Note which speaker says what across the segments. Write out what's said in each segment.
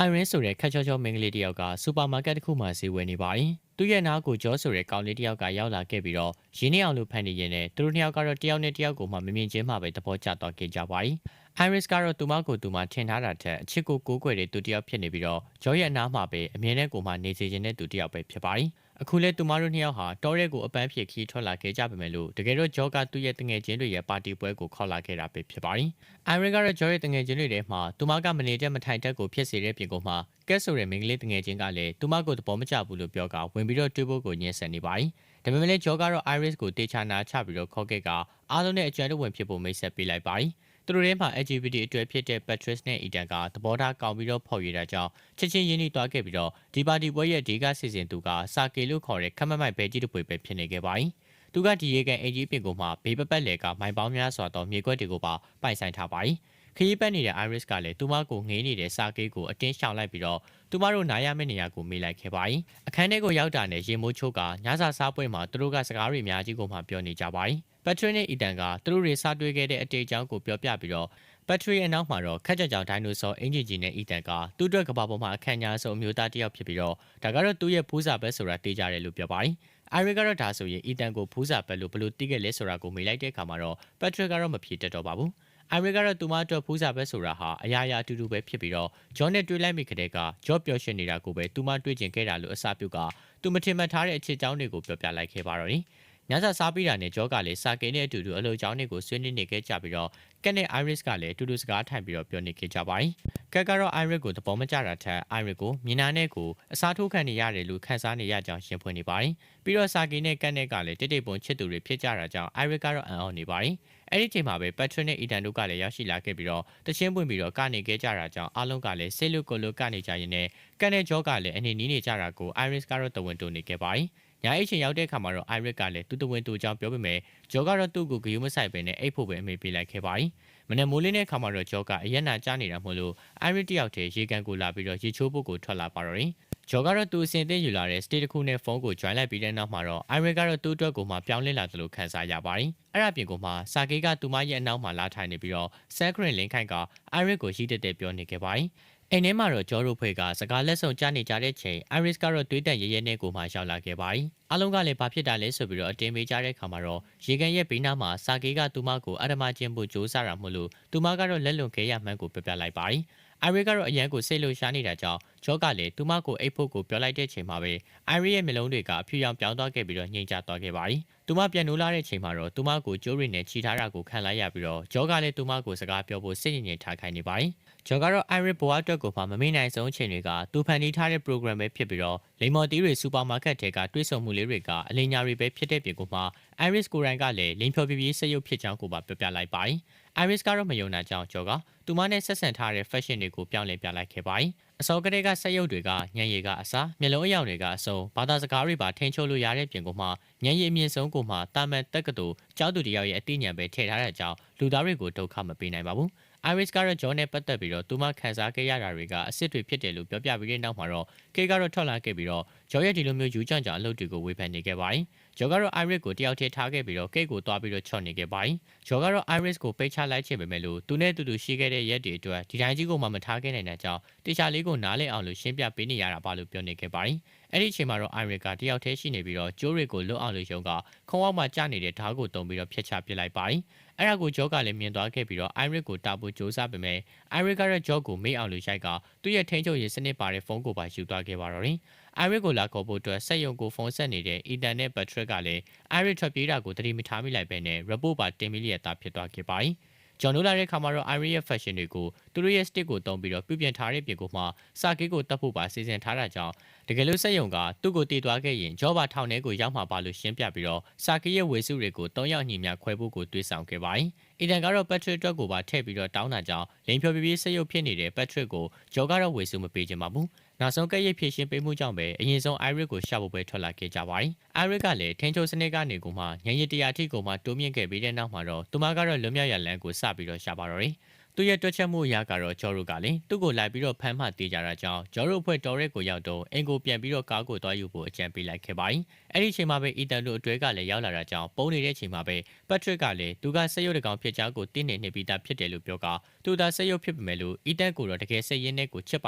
Speaker 1: Iris ဆိုတဲ့ခက်ချောချောမိန်းကလေးတယောက်ကစူပါမားကတ်တစ်ခုမှာဈေးဝယ်နေပါတယ်။သူ့ရဲ့နားကိုဂျောဆိုတဲ့ကောင်လေးတယောက်ကရောက်လာခဲ့ပြီးတော့ရင်းနှီးအောင်လို့ဖန်တီးရင်းနဲ့သူတို့နှစ်ယောက်ကတော့တယောက်နဲ့တယောက်ကိုမှမမြင်ချင်းမှပဲသဘောကျသွားခဲ့ကြပါတယ်။ Iris ကတော့သူမကိုသူမထင်ထားတာထက်အချစ်ကိုကိုးကွယ်တဲ့သူတယောက်ဖြစ်နေပြီးတော့ဂျောရဲ့အနားမှာပဲအမြဲတမ်းကိုမှနေစေခြင်းတဲ့သူတယောက်ပဲဖြစ်ပါတယ်။အခုလဲသူမတို့နှစ်ယောက်ဟာတောရဲကိုအပန်းဖြေခီးထွက်လာခဲ့ကြပါမယ်လို့တကယ်တော့ဂျောကသူ့ရဲ့တငယ်ချင်းတွေရဲ့ပါတီပွဲကိုခေါ်လာခဲ့တာပဲဖြစ်ပါတယ်။ Iris ကတော့ဂျောရဲ့တငယ်ချင်းတွေထဲမှာသူမကမနေတဲ့မထိုင်တက်ကိုဖြစ်စေတဲ့ပြင်ကိုမှကက်ဆိုတဲ့မိန်းကလေးတငယ်ချင်းကလည်းသူမကိုသဘောမကျဘူးလို့ပြောကဝင်ပြီးတော့တွေးဖို့ကိုညှင်းဆန်နေပါတယ်။ဒါပေမဲ့လည်းဂျောကတော့ Iris ကိုတေချာနာချပြီးတော့ခေါ်ခဲ့ကအားလုံးနဲ့အကြံတဝင်ဖြစ်ဖို့မိတ်ဆက်ပေးလိုက်ပါတယ်။သူတို့ထဲမှာ LGBT အတွက်ဖြစ်တဲ့ Patrice နဲ့ Eden ကသဘောထားကောင်းပြီးတော့ဖော်ရတာကြောင့်ချက်ချင်းရင်းနှီးသွားခဲ့ပြီးတော့ဒီပါတီပွဲရဲ့ဒီကစီစဉ်သူကစာကေလို့ခေါ်တဲ့ခမမိုက်ဘဲကြီးတစ်ပွေပဲဖြစ်နေခဲ့ပါတယ်။သူကဒီရေကန်အင်ဂျီပင်ကိုမှဘေးပပတ်လေကမိုင်ပေါင်းများစွာသောမြေခွက်တွေကိုပါပိုင်ဆိုင်ထားပါတယ်။ခရီးပတ်နေတဲ့ Iris ကလည်းသူမကိုငေးနေတဲ့စာကေးကိုအတင်းရှောင်လိုက်ပြီးတော့သူမတို့နားရမယ့်နေရာကိုမေးလိုက်ခဲ့ပါတယ်။အခန်းထဲကိုရောက်တာနဲ့ရေမိုးချိုးကညစာစားပွဲမှာသူတို့ကစကားတွေအများကြီးကိုမှပြောနေကြပါတယ်။ Patrick နဲ့ Ethan ကသူတို့တွေစားတွေ့ခဲ့တဲ့အတေးအကြောင်းကိုပြောပြပြီးတော့ Patrick ရဲ့နောက်မှာတော့ခက်ကြကြောင်ဒိုင်နိုဆောအင်ဂျီဂျီနဲ့ Ethan ကသူ့အတွက်ကဘာပေါ်မှာအခမ်းအနားဆုံးအမျိုးသားတစ်ယောက်ဖြစ်ပြီးတော့ဒါကတော့သူ့ရဲ့ဖူးစာပဲဆိုတာသိကြတယ်လို့ပြောပါတယ်။ Iris ကတော့ဒါဆိုရင် Ethan ကိုဖူးစာပဲလို့ဘယ်လိုသိခဲ့လဲဆိုတာကိုမေးလိုက်တဲ့အခါမှာတော့ Patrick ကတော့မဖြေတတ်တော့ပါဘူး။ Iris ကတော့သူမအတွက်ဖူးစာပဲဆိုတာဟာအရာရာအတူတူပဲဖြစ်ပြီးတော့ John နဲ့တွေ့လိုက်မိတဲ့က John ပျော်ရွှင်နေတာကိုပဲသူမတွေ့ကျင်ခဲ့တာလို့အစပြုကသူမထင်မှတ်ထားတဲ့အချစ်ကြောင်းတွေကိုပြောပြလိုက်ခဲ့ပါတော့တယ်။ညစာစားပြီးတာနဲ့ဂျောကလည်းစာကိန်းနဲ့အတူတူအလုပ်ကြောင်းတွေကိုဆွေးနွေးနေခဲ့ကြပြီးတော့ကက်နဲ့ Iris ကလည်းအတူတူစကားထိုင်ပြီးတော့ပြောနေခဲ့ကြပါတယ်။ကက်ကတော့ Iris ကိုသဘောမကျတာထက် Iris ကိုမြင်နာနဲ့ကိုအစားထိုးခံနေရတယ်လို့ခန်းစားနေရကြောင်းရှင်းဖွင့်နေပါတယ်။ပြီးတော့စာကိန်းနဲ့ကက်နဲ့ကလည်းတိတ်တိတ်ပုံချစ်သူတွေဖြစ်ကြတာကြောင့် Iris ကတော့အံ့ဩနေပါတယ်။အဲ့ဒီချိန်မှာပဲ Patrick နဲ့ Ethan တို့ကလည်းရောက်ရှိလာခဲ့ပြီးတော့တချင်းပွင့်ပြီးတော့ကနေခဲ့ကြတာကြောင့်အားလုံးကလည်းဆေးလွတ်ကိုလွတ်ကနေကြရင်နဲ့ကက်နဲ့ဂျောကလည်းအနေနီးနေကြတာကို Iris ကတော့တဝန်တူနေခဲ့ပါတယ်။ညာအိတ်ချင်ရောက်တဲ့အခါမှာတော့ Iris ကလည်းသူ့တဝန်တူအကြောင်းပြောပေမဲ့ဂျောကတော့သူ့ကိုဂယုမဆိုင်ပဲနဲ့အိတ်ဖို့ပဲအမေပေးလိုက်ခဲ့ပါတယ်။မနေ့မိုးလင်းတဲ့အခါမှာတော့ဂျောကအရက်နာကျနေတာမို့လို့ Iris တယောက်တည်းရေကန်ကိုလာပြီးတော့ရေချိုးဖို့ကိုထွက်လာပါတော့တယ်။ဂျောကတော့သူအစင်သိယူလာတဲ့ state တစ်ခုနဲ့ဖုန်းကို join လိုက်ပြီးတဲ့နောက်မှာတော့ Iris ကတော့သူ့အတွက်ကိုမှပြောင်းလဲလာသလိုခံစားရပါတယ်။အဲ့ဒါပြင်ကိုမှစာကေးကသူမရဲ့အနောက်မှာလာထိုင်နေပြီးတော့ Sacred လင်းခိုင်က Iris ကိုရှိတက်တက်ပြောနေခဲ့ပါတယ်။အိမ်ထဲမှာတော့ဂျော်တို့ဖွဲ့ကစကားလက်ဆောင်ကြားနေကြတဲ့ချိန် Iris ကတော့တွေးတက်ရဲရဲနဲ့ကိုမှရောက်လာခဲ့ပါတယ်။အားလုံးကလည်းဘာဖြစ်တာလဲဆိုပြီးတော့အတင်းမေးကြတဲ့အခါမှာတော့ရေကန်ရဲ့ဘေးနားမှာစာကေးကသူမကိုအဓမ္မကျင့်ဖို့ကြိုးစားတာမို့လို့သူမကတော့လက်လွန်ခဲ့ရမှန်းကိုပြပြလိုက်ပါတယ်။ Iris ကတော့အရန်ကိုစိတ်လှုပ်ရှားနေတာကြောင့်ဂျော့ကလည်းသူမကိုအိတ်ဖို့ကိုပြောလိုက်တဲ့ချိန်မှာပဲ Iris ရဲ့မျက်လုံးတွေကအဖြူရောင်ပြောင်းသွားခဲ့ပြီးတော့ညှိကျသွားခဲ့ပါတယ်။သူမပြန်နိုးလာတဲ့ချိန်မှာတော့သူမကိုကြိုးရည်နဲ့ခြိထားတာကိုခံလိုက်ရပြီးတော့ဂျော့ကလည်းသူမကိုစကားပြောဖို့စိတ်ညစ်ညစ်ထားခိုင်းနေပါတယ်။ဂျော်ကတော့ Iris ဘဝအတွက်ကိုမှမမေ့နိုင်ဆုံးအချိန်တွေကသူဖန်တီးထားတဲ့ program ပဲဖြစ်ပြီးတော့လိမ္မော်တီးတွေစူပါမားကတ်ထဲကတွေးဆုံမှုလေးတွေကအလင်းညာတွေပဲဖြစ်တဲ့ပြင်ကိုမှ Iris ကိုယ်တိုင်ကလည်းလိမ်ဖြော်ပြပြစရုပ်ဖြစ်ကြောင်းကိုပါပြောပြလိုက်ပါတယ်။ Iris ကတော့မယုံနိုင်ကြောင်းဂျော်ကသူမနဲ့ဆက်ဆံထားတဲ့ fashion တွေကိုပြောင်းလဲပြလိုက်ခဲ့ပါတယ်။အစောကတည်းကစက်ရုပ်တွေကညံရည်ကအစားမျက်လုံးအယောင်တွေကအစုံဘာသာစကားတွေပါထိန်ချုပ်လို့ရတဲ့ပြင်ကိုမှညံရည်အမြင့်ဆုံးကိုမှတာမန်တက်ကတူကျောင်းသူတယောက်ရဲ့အသိဉာဏ်ပဲထည့်ထားတဲ့ကြောင့်လူသားတွေကိုဒုက္ခမပေးနိုင်ပါဘူး။ Iris ကတော့ဂျော်နဲ့ပတ်သက်ပြီးတော့သူမခံစားခဲ့ရတာတွေကအစ်စ်တွေဖြစ်တယ်လို့ပြောပြပြီးတဲ့နောက်မှာတော့ကေကတော့ထွက်လာခဲ့ပြီးတော့ဂျော်ရဲ့ဒီလိုမျိုးယူကြံကြအလုပ်တွေကိုဝေဖန်နေခဲ့ပါတယ်။ဂျော်ကတော့ Iris ကိုတယောက်တည်းထားခဲ့ပြီးတော့ကေကိုသွားပြီးတော့ချော့နေခဲ့ပါတယ်။ဂျော်ကတော့ Iris ကိုပိတ်ချလိုက်ချင်ပေမဲ့လို့သူနဲ့တူတူရှိခဲ့တဲ့ရက်တွေအတွက်ဒီတိုင်းကြီးကိုမှမထားခဲ့နိုင်တဲ့ကြောင့်တေချာလေးကိုနားလည်အောင်လို့ရှင်းပြပေးနေရတာပါလို့ပြောနေခဲ့ပါတယ်။အဲ့ဒီအချိန်မှာတော့ Iris ကတယောက်တည်းရှိနေပြီးတော့ကျိုးတွေကိုလွတ်အောင်လို့ယုံကခုံအောက်မှာကျနေတဲ့ဓာတ်ကိုတုံပြီးတော့ဖျက်ချပစ်လိုက်ပါတယ်။အဲ့ဒါကိုဂျော့ကလည်းမြင်သွားခဲ့ပြီးတော့ Iris ကိုတာဖို့စူးစမ်းပေမဲ့ Iris ကတော့ဂျော့ကိုမေ့အောင်လို့ရိုက်ကသူ့ရဲ့ထိန်းချုပ်ရေးစနစ်ပါတဲ့ဖုန်းကိုပါယူသွားခဲ့ပါတော့တယ်။ Iris ကိုလာခေါ်ဖို့အတွက်စက်ရုံကိုဖုန်းဆက်နေတဲ့ Ethan နဲ့ Patrick ကလည်း Iris ထွက်ပြေးတာကိုသတိမထားမိလိုက်ပဲနဲ့ report ပါတင်မိလျက်သားဖြစ်သွားခဲ့ပါတယ်။ဂျွန်နိုလာတဲ့ခါမှာတော့ Iris ရဲ့ fashion တွေကိုသူတို့ရဲ့ stick ကိုတုံးပြီးတော့ပြုပြင်ထားတဲ့ပြင်ကိုမှစာကေးကိုတတ်ဖို့ပါစီစဉ်ထားတာကြောင့်တကယ်လို့စက်ရုံကသူ့ကိုတည်သွားခဲ့ရင်ဂျော့ဘာထောင်ထဲကိုရောက်မှာပါလို့ရှင်းပြပြီးတော့စာကေးရဲ့ဝေစုတွေကို၃ယောက်ညီမျှခွဲဖို့ကိုတွေးဆောင်ခဲ့ပါတယ်။ Ethan ကတော့ Patrick အတွက်ကိုပါထည့်ပြီးတော့တောင်းတာကြောင့်လိန်ဖြော်ပြပြစရုပ်ဖြစ်နေတဲ့ Patrick ကိုဂျော်ကတော့ဝေစုမပေးချင်ပါဘူး။နောက်ဆုံးကဲ့ရဲ့ဖြည့်ရှင်းပေးမှုကြောင့်ပဲအရင်ဆုံး Iris ကိုရှာဖို့ပဲထွက်လာခဲ့ကြပါတယ်။ Iris ကလည်းထင်းချိုးစနစ်ကနေကိုမှညံရည်တရာထိကိုမှတိုးမြင့်ခဲ့ပြီးတဲ့နောက်မှာတော့သူမကတော့လွတ်မြောက်ရလန်းကိုစပြီးတော့ရှာပါတော့တယ်။ သူရဲ့တွက်ချက်မှုအရကတော့ဂျော်တို့ကလည်းသူ့ကိုလိုက်ပြီးတော့ဖမ်းမှတေးကြတာကြောင့်ဂျော်တို့အဖွဲ့တော်ရက်ကိုရောက်တော့အင်ကိုပြန်ပြီးတော့ကားကိုသွားယူဖို့အကြံပေးလိုက်ခဲ့ပါတယ်အဲ့ဒီအချိန်မှာပဲအီတန်တို့အတွဲကလည်းရောက်လာတာကြောင့်ပုံနေတဲ့အချိန်မှာပဲပတ်ထရစ်ကလည်းသူကဆက်ရုပ်တကောင်ဖြစ်ကြောင်းကိုတင်းနေနေပြီးသားဖြစ်တယ်လို့ပြောကသူသာဆက်ရုပ်ဖြစ်ပေမဲ့လို့အီတန်ကိုတော့တကယ်ဆက်ရင်းနဲ့ကိုချစ်ပ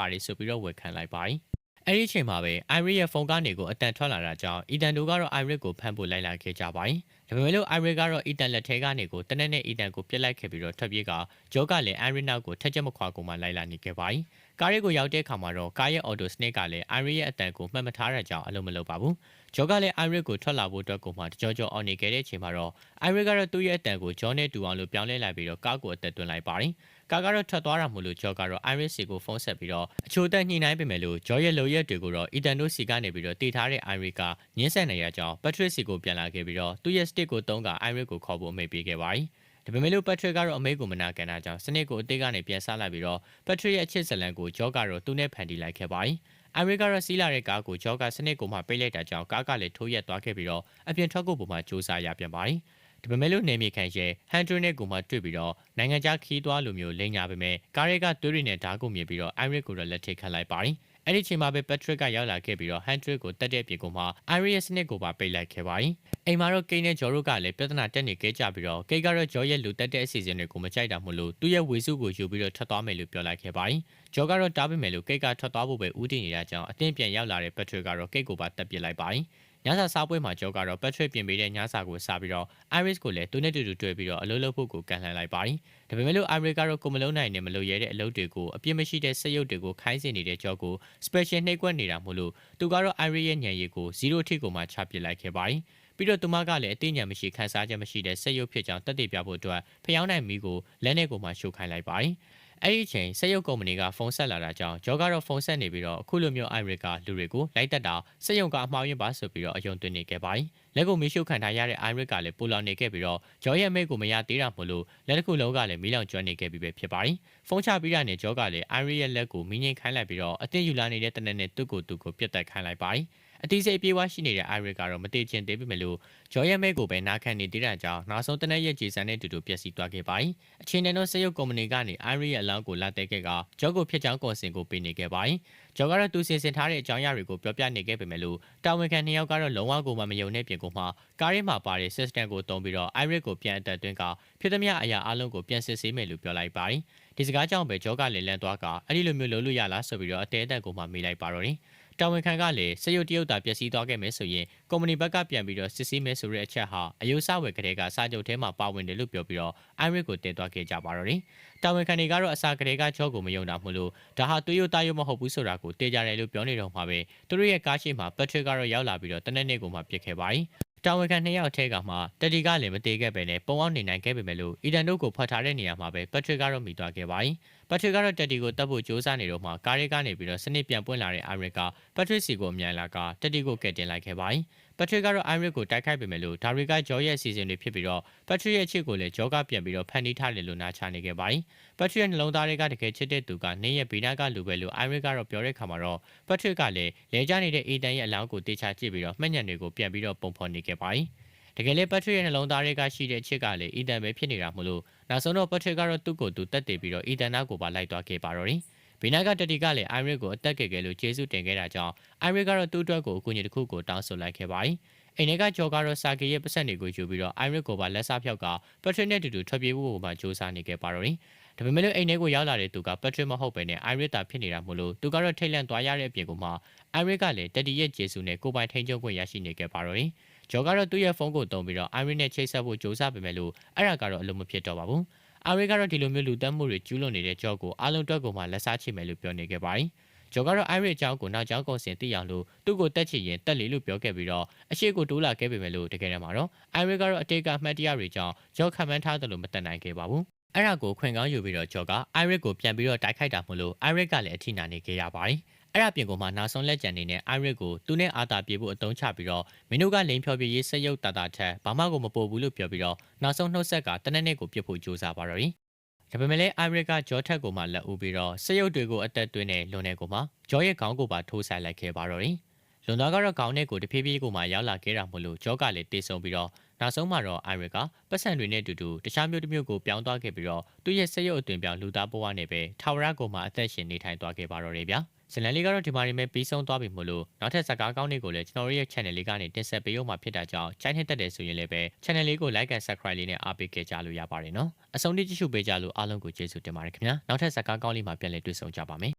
Speaker 1: ါတယ်ဆိုပြီးတော့ဝယ်ခံလိုက်ပါတယ်အဲ့ဒီအချိန်မှာပဲအိုင်ရစ်ရဲ့ဖုန်းကနေကိုအတန်ထွက်လာတာကြောင့်အီတန်တို့ကတော့အိုင်ရစ်ကိုဖမ်းဖို့လိုက်လာခဲ့ကြပါတယ်။ဒါပေမဲ့လို့အိုင်ရစ်ကတော့အီတန်လက်ထဲကနေကိုတနက်နဲ့အီတန်ကိုပြစ်လိုက်ခဲ့ပြီးတော့ထွက်ပြေးကဂျောကလည်းအိုင်ရစ်နောက်ကိုထက်ချက်မခွာကိုမှလိုက်လာနေခဲ့ပါတယ်။ကားရဲကိုရောက်တဲ့အခါမှာတော့ကားရဲ့အော်တိုစနစ်ကလည်းအိုင်ရစ်ရဲ့အတန်ကိုမှတ်မထားတာကြောင့်အလုံးမလုပ်ပါဘူး။ဂျောကလည်းအိုင်ရစ်ကိုထွက်လာဖို့အတွက်ကိုမှကြောကြောအော်နေခဲ့တဲ့အချိန်မှာတော့အိုင်ရစ်ကတော့သူ့ရဲ့အတန်ကိုဂျောနဲ့တူအောင်လို့ပြောင်းလဲလိုက်ပြီးတော့ကားကိုအသက်သွင်းလိုက်ပါတယ်။ကားကတော့ထွက်သွားတာမို့လို့ဂျောကတော့အိုင်ရစ်စီကိုဖုန်းဆက်ပြီးတော့အချို့တက်ညှိနှိုင်းပေမဲ့လို့ဂျောရဲ့လိုရက်တွေကိုတော့အီတန်တို့စီကနေပြီးတော့တည်ထားတဲ့အိုင်ရစ်ကညှင်းဆန်နေရကြောင်းပတ်ထရစ်စီကိုပြန်လာခဲ့ပြီးတော့သူ့ရဲ့စတစ်ကိုတုံးကအိုင်ရစ်ကိုခေါ်ဖို့အမိန့်ပေးခဲ့ပါတယ်။ဒါပေမဲ့လို့ပတ်ထရစ်ကတော့အမိန့်ကိုမနာခံတာကြောင့်စနစ်ကိုအသေးကနေပြန်ဆလိုက်ပြီးတော့ပတ်ထရစ်ရဲ့အချစ်ဇလန်ကိုဂျောကတော့သူနဲ့ဖန်တီးလိုက်ခဲ့ပါတယ်။အိုင်ရစ်ကတော့စီးလာတဲ့ကားကိုဂျောကစနစ်ကိုမှပိတ်လိုက်တာကြောင့်ကားကလည်းထိုးရက်သွားခဲ့ပြီးတော့အပြင်ထွက်ဖို့ပုံမှန်စူးစမ်းရပြန်ပါတယ်။ဒါပေမဲ့လို့နေမြေခံရဲဟန်ဒရစ်နဲ့ကိုမှတွေ့ပြီးတော့နိုင်ငံခြားခီးသွားလိုမျိုးလိန်ညာပေမဲ့ကားရဲကသွေးရည်နဲ့ဓာတ်ကိုမြင်ပြီးတော့အိုင်ရစ်ကိုတော့လက်ထိတ်ခတ်လိုက်ပါတယ်။အဲ့ဒီချိန်မှာပဲပတ်ထရစ်ကရောက်လာခဲ့ပြီးတော့ဟန်ဒရစ်ကိုတက်တဲ့ပြေကိုမှအိုင်ရစ်ရဲ့စနစ်ကိုပါပိတ်လိုက်ခဲ့ပါတယ်။အိမ်မှာတော့ကိန်းနဲ့ဂျော်တို့ကလည်းပြဿနာတက်နေခဲ့ကြပြီးတော့ကိန်းကတော့ဂျော်ရဲ့လူတက်တဲ့အစီအစဉ်တွေကိုမကြိုက်တာမို့လို့သူ့ရဲ့ဝေစုကိုယူပြီးတော့ထွက်သွားမယ်လို့ပြောလိုက်ခဲ့ပါတယ်။ဂျော်ကတော့တားပေမဲ့လို့ကိန်းကထွက်သွားဖို့ပဲဦးတည်နေတာကြောင့်အတင်းပြန်ရောက်လာတဲ့ပတ်ထရစ်ကတော့ကိန်းကိုပါတက်ပစ်လိုက်ပါတယ်။ညစာစားပွဲမှာဂျောကတော့ပတ်ထရစ်ပြင်ပေးတဲ့ညစာကိုစားပြီးတော့အိုင်ရစ်ကိုလည်းသူနဲ့တူတူတွေ့ပြီးတော့အလုပ်လုပ်ဖို့ကိုကန်လှန်လိုက်ပါတယ်။ဒါပေမဲ့လို့အိုင်ရစ်ကတော့ကိုမလုံးနိုင်နဲ့မလုပ်ရတဲ့အလုပ်တွေကိုအပြစ်မရှိတဲ့စက်ရုပ်တွေကိုခိုင်းစင်နေတဲ့ဂျောကို special နှိပ်ကွက်နေတာမို့လို့သူကတော့အိုင်ရစ်ရဲ့ညံရည်ကို0ထိကိုမှချပစ်လိုက်ခဲ့ပါတယ်။ပြီးတော့သူမကလည်းအသိဉာဏ်မရှိခန်းစားချက်မရှိတဲ့စက်ရုပ်ဖြစ်ကြောင်းတက်တည်ပြဖို့အတွက်ဖျောင်းနိုင်မီကိုလက်နဲ့ကိုမှရှို့ခိုင်းလိုက်ပါတယ်။အဲ့ဒီအချိန်စက်ရုပ်ကုမ္ပဏီကဖုန်းဆက်လာတာကြောင့်ဂျောကတော့ဖုန်းဆက်နေပြီးတော့အခုလိုမျိုးအိုင်ရစ်ကလူတွေကိုလိုက်တက်တာစက်ရုံကအမှားယွင်းပါဆိုပြီးတော့အယုံသွင်းနေခဲ့ပါတယ်။လက်ကိုမီးရှို့ခံထားရတဲ့အိုင်ရစ်ကလည်းပူလောင်နေခဲ့ပြီးတော့ဂျောရဲ့မိတ်ကိုမရသေးတာမို့လို့လက်တစ်ခုလုံးကလည်းမီးလောင်ကျွမ်းနေခဲ့ပြီးပဲဖြစ်ပါတယ်။ဖုန်းချပြီးတာနဲ့ဂျောကလည်းအိုင်ရစ်ရဲ့လက်ကိုမီးငိမ့်ခိုင်းလိုက်ပြီးတော့အတင်းယူလာနေတဲ့တနက်နဲ့သူ့ကိုပြတ်တက်ခိုင်းလိုက်ပါတယ်။အတီးစိတ်ပြေးဝရှိနေတဲ့အိုင်ရစ်ကတော့မတည်ချင်သေးပေမဲ့လို့ဂျော်ရဲ့မိတ်ကိုပဲနာခံနေသေးတာကြောင့်နောက်ဆုံးတနက်ရက်ဂျေဆန်နဲ့တူတူပျက်စီးသွားခဲ့ပါတယ်။အချင်းနဲ့တော့စက်ရုပ်ကုမ္ပဏီကနေအိုင်ရစ်ရဲ့အလောင်းကိုလာတဲခဲ့ကဂျော့ကိုဖြစ်ကြောင်းကွန်ဆင်ကိုပေးနေခဲ့ပါတယ်။ဂျော်ကတော့သူစင်စင်ထားတဲ့အကြောင်းအရာတွေကိုပြောပြနေခဲ့ပေမဲ့လို့တာဝန်ခံ2ယောက်ကတော့လုံးဝကိုမှမယုံတဲ့ပြင်ကိုမှကားရဲမှာပါတဲ့ system ကိုတုံးပြီးတော့အိုင်ရစ်ကိုပြန်အသက်သွင်းကဖြစ်သမျှအရာအလုံးကိုပြန်စစ်ဆေးမယ်လို့ပြောလိုက်ပါတယ်။ဒီစကားကြောင့်ပဲဂျော့ကလည်းလန့်သွားကအဲ့ဒီလိုမျိုးလုပ်လို့ရလားဆိုပြီးတော့အတဲအတက်ကိုမှမေးလိုက်ပါတော့တယ်။တာဝန်ခံကလည်းစရုပ်တရုတ်တာပျက်စီးသွားခဲ့မယ်ဆိုရင်ကုမ္ပဏီဘက်ကပြန်ပြီးတော့စစ်ဆေးမယ်ဆိုတဲ့အချက်ဟာအယုစဝယ်ကလေးကစာချုပ်ထဲမှာပါဝင်တယ်လို့ပြောပြီးတော့အိုင်ရစ်ကိုတင်သွားခဲ့ကြပါတော့တယ်။တာဝန်ခံတွေကတော့အစာကလေးကချောကိုမယုံတာမို့လို့ဒါဟာသွေးရုပ်သားရုပ်မဟုတ်ဘူးဆိုတာကိုတေးကြတယ်လို့ပြောနေတော့မှာပဲသူတို့ရဲ့ကားရှိမှာပတ်ထရစ်ကတော့ရောက်လာပြီးတော့တနက်နေ့ကိုမှပြစ်ခဲ့ပါတယ်။တာဝန်ခံ2ယောက်ထဲကမှတက်တီကလည်းမတေခဲ့ပဲနဲ့ပုံအောင်နေနိုင်ခဲ့ပေမဲ့လို့အီဒန်တို့ကိုဖွက်ထားတဲ့နေရာမှာပဲပတ်ထရစ်ကတော့မိသွားခဲ့ပါတယ်။ပတ်ထရစ်ကတော့တက်တီကိုတတ်ဖို့ကြိုးစားနေတော့မှကားရဲကနေပြီးတော့စနစ်ပြန်ပွင့်လာတဲ့အိုင်ရစ်ကပတ်ထရစ်စီကိုအမြန်လာကတက်တီကိုကယ်တင်လိုက်ခဲ့ပါတယ်။ပတ်ထရစ်ကတော့အိုင်ရစ်ကိုတိုက်ခိုက်ပေမဲ့လို့ဒါရီကဂျော်ရဲ့အစီအစဉ်တွေဖြစ်ပြီးတော့ပတ်ထရစ်ရဲ့ချစ်ကိုလည်းဂျော်ကပြန်ပြီးတော့ဖန်တီးထားတယ်လို့နားချနေခဲ့ပါတယ်။ပတ်ထရစ်ရဲ့နှလုံးသားတွေကတကယ်ချစ်တဲ့သူကနေရဲ့ဘေးနားကလူပဲလို့အိုင်ရစ်ကတော့ပြောတဲ့ခါမှာတော့ပတ်ထရစ်ကလည်းလဲကျနေတဲ့အီတန်ရဲ့အလောင်းကိုတေချာကြည့်ပြီးတော့မှတ်ညံတွေကိုပြန်ပြီးတော့ပုံဖော်နေခဲ့ပါတယ်။တကယ်လေပတ်ထရစ်ရဲ့နှလုံးသားတွေကရှိတဲ့အချစ်ကလည်းအီတန်ပဲဖြစ်နေတာမို့လို့နောက်ဆုံးတော့ပတ်ထရစ်ကတော့သူ့ကိုယ်သူတက်တည်ပြီးတော့အီတန်နာကိုပါလိုက်သွားခဲ့ပါတော့တယ်။ဘေးနားကတက်တီကလည်းအိုင်ရစ်ကိုအသက်ကယ်ခဲ့လို့ကျေးဇူးတင်ခဲ့တာကြောင့်အိုင်ရစ်ကတော့သူ့အတွက်ကိုအကူအညီတစ်ခုကိုတောင်းဆိုလိုက်ခဲ့ပါတယ်။အိမ်ထဲကဂျော်ကတော့စာကေရဲ့ပတ်စံတွေကိုယူပြီးတော့အိုင်ရစ်ကိုပါလက်စားဖြောက်ကပတ်ထရစ်နဲ့တူတူထွက်ပြေးဖို့မှစူးစမ်းနေခဲ့ပါတော့တယ်။ဒါပေမဲ့လည်းအိမ်ထဲကိုရောက်လာတဲ့သူကပတ်ထရစ်မဟုတ်ပဲနဲ့အိုင်ရစ်တာဖြစ်နေတာမို့လို့သူကတော့ထိတ်လန့်သွားရတဲ့အပြင်ကမှအိုင်ရစ်ကလည်းတက်တီရဲ့ကျေးဇူးနဲ့ကိုပိုင်ထိန်ချုပ်ခွင့်ရရှိနေခဲ့ပါတော့တယ်။ဂျော်ကတော့သူ့ရဲ့ဖုန်းကိုတုံးပြီးတော့အိုင်ရစ်နဲ့ချိတ်ဆက်ဖို့ကြိုးစားပေမဲ့လို့အဲ့ဒါကတော့အလုံးမဖြစ်တော့ပါဘူး။အိုင်ရစ်ကတော့ဒီလိုမျိုးလူတက်မှုတွေကျူးလွန်နေတဲ့ဂျော်ကိုအားလုံးတွက်ကိုမှလက်စားချိမယ်လို့ပြောနေခဲ့ပါတယ်။ဂျော်ကတော့အိုင်ရစ်အကြောင်းကိုနောက်ကျောင်းကုန်စင်သိအောင်လို့သူ့ကိုတက်ချင်ရင်တက်လေလို့ပြောခဲ့ပြီးတော့အရှိကိုတိုးလာခဲ့ပေမဲ့လို့တကယ်တမ်းမှာတော့အိုင်ရစ်ကတော့အတေးကအမှတ်တရတွေကြောင့်ဂျော်ခံမှန်းထားတယ်လို့မတက်နိုင်ခဲ့ပါဘူး။အဲ့ဒါကိုခွင့်ကောင်းယူပြီးတော့ဂျော်ကအိုင်ရစ်ကိုပြန်ပြီးတော့တိုက်ခိုက်တာမို့လို့အိုင်ရစ်ကလည်းအထိနာနေခဲ့ရပါတယ်။အဲ့ဒါပြင်ကမှနောက်ဆုံးလက်ကျန်နေတဲ့အိုင်ရစ်ကိုသူနဲ့အာတာပြေဖို့အတုံးချပြီးတော့မင်းတို့ကလိန်ဖြောပြရေးစက်ရုပ်တာတာထက်ဘာမှကိုမပို့ဘူးလို့ပြောပြီးတော့နောက်ဆုံးနှုတ်ဆက်ကတနက်နေ့ကိုပြစ်ဖို့ကြိုးစားပါတော့တယ်။ဒါပေမဲ့လည်းအိုင်ရစ်ကဂျော်ထက်ကိုမှလက်ဦးပြီးတော့စက်ရုပ်တွေကိုအသက်သွင်းတဲ့လွန်တဲ့ကိုမှဂျော်ရဲ့ခေါင်းကိုပါထိုးဆိုင်လိုက်ခဲ့ပါတော့တယ်။လွန်သားကတော့ခေါင်းနဲ့ကိုတဖြည်းဖြည်းကိုမှရောက်လာခဲ့တာမို့လို့ဂျော်ကလည်းတေးဆုံပြီးတော့ နောက်ဆုံးမှာတော့ Iris ကပတ်စံတွေနဲ့အတူတူတခြားမျိုးတစ်မျိုးကိုပြောင်းသွားခဲ့ပြီးတော့သူ့ရဲ့စက်ရုပ်အသွင်ပြောင်းလူသားဘဝနဲ့ပဲထာဝရကိုမှအသက်ရှင်နေထိုင်သွားခဲ့ပါတော့တယ်ဗျာဇလန်လေးကတော့ဒီမှာနေမဲ့ပြီးဆုံးသွားပြီမို့လို့နောက်ထပ်ဇာတ်ကားကောင်းတွေကိုလည်းကျွန်တော်တို့ရဲ့ channel လေးကနေတင်ဆက်ပေးဦးမှာဖြစ်တာကြောင့် channel တက်တယ်ဆိုရင်လည်းပဲ channel လေးကို like and subscribe လေးနဲ့အားပေးခဲ့ကြလို့ရပါတယ်နော်အဆုံးထိကြည့်ရှုပေးကြလို့အားလုံးကိုကျေးဇူးတင်ပါတယ်ခင်ဗျာနောက်ထပ်ဇာတ်ကားကောင်းလေးမှာပြန်လည်တွေ့ဆုံကြပါမယ်